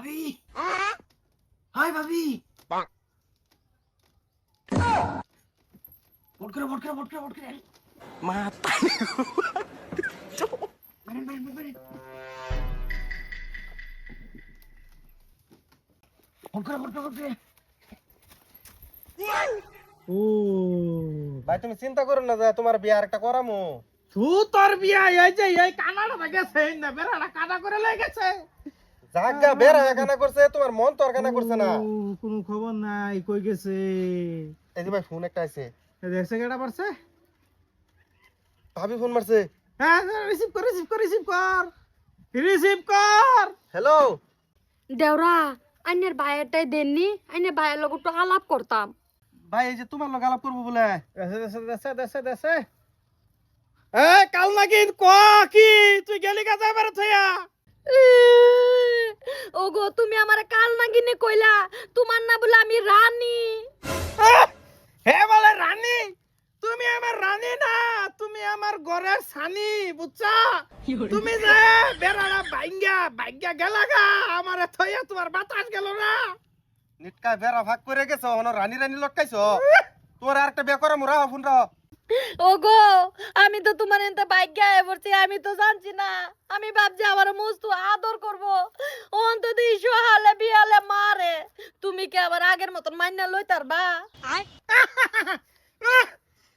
ভাবি হাই ভাবি ভোট করে মাথা ও ভাই তুমি চিন্তা করো না যে তোমার বিয়ে আরেকটা করামু। তোর বিয়া এই যে এই কানাডা গেছে না বেড়াটা কাটা করে লেগেছে জাগা বেড়া কানা করছে, তোমার মন তো আর কানা করছে না। কোনো খবর নাই কই গেছে এই যে ভাই ফোন একটা আছে, দেখছে কেটা পারছে ভাবি ফোন মারছে। হ্যাঁ রিসিভ কর হ্যালো দেওরা আইনের ভাইয়েরটাই দেননি আইনের ভাইয়ের লোক একটু আলাপ করতাম। ভাই, এই যে তোমার লোক আলাপ করবো বলে। দেশে এ কাল নাকি ক কি তুই গেলি কাজে এবারে থইয়া ওগো তুমি আমারে কাল নাগিনে কইলা, তোমার না বলে আমি রানী। হে বলে রানী, তুমি আমার রানী না, তুমি আমার ঘরের সানি বুঝছা। তুমি যে বেড়াটা ভাঙ্গা গেলাগা আমারে থইয়া তোমার বাতাস গেল না। নিটকা বেড়া ভাগ করে গেছো, হনো রানী রানী লটকাইছো। তোমার আরেকটা বিয়ে করামু, রাহ ফোন রাহ। ওগো আমি তো তোমার এনতে ভাগ্যা পড়ছি, আমি তো জানছি না। আমি ভাবছি আমার মস্তু আদর করব, অন্তত ইস্যু হালে বিয়ালে মারে। তুমি কি আবার আগের মতন মাইনা লইতারবা?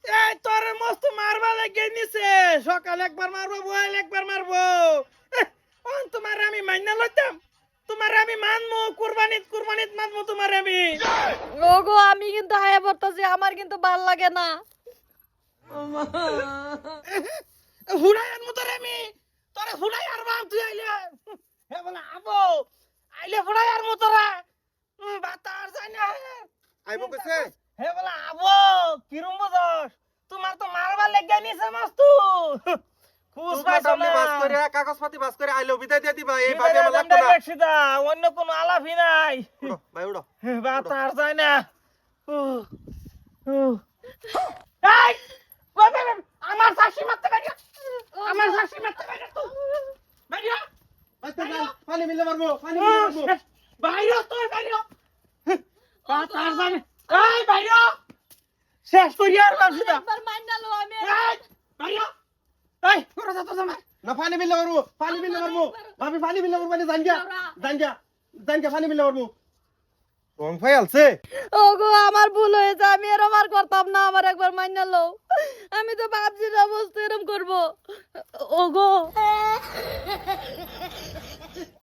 এই তোর মস্ত মারবা লেগে নিছে, সকাল একবার মারবো বইল একবার মারবো। তোমার আমি মাইনা লইতাম, তোমার আমি মানমু, কুরবানিত মানমু তোমার আমি। ওগো আমি কিন্তু হায়া পড়তাছি, আমার কিন্তু ভাল লাগে না। হুড়াইয়ার মতো রে আমি তোরে হুড়াই আর বাপ তুই আইলে হে বলে আবো আইলে হুড়াই আর মতো রে বাতার যায় না আইবো কইছে। হে বলে আবো কিরম বুঝস, তোমার তো মারবার লেগে নিছে মস্তু খুশ পাইছো না। বাস করে কাগজ পাতি বাস করে আইলো বিদায় দিয়ে দিবা। এই ভাবি আমার লাগবে না। অন্য কোনো আলাপই নাই, উড়ো, ভাই উড়ো। বাতার যায় না। এই আমার শাশি মারতে পারি, আমার শাশি মারতে পারি তুই বাইরে আচ্ছা যাও, পানি মিলে মারবো, পানি মিলে মারবো। বাইরে তুই বাইরে বাতার যায় না। এই বাইরে শেষ করি আর মারছিস একবার মাইনা লো আমি। এই বাইরে এই করে যা তো জামাই না পানি মিলে মারবো, পানি মিলে মারবো। ভাবি পানি মিলে মারবো, পানি জান গিয়া পানি মিলে মারবো। রং ফাই আলছে। ওগো আমার ভুল হয়েছে, আমি এরম আর করতাম না, আমার একবার মাইনা লো। আমি তো ভাবছি না বস্তু এরম করবো। ওগো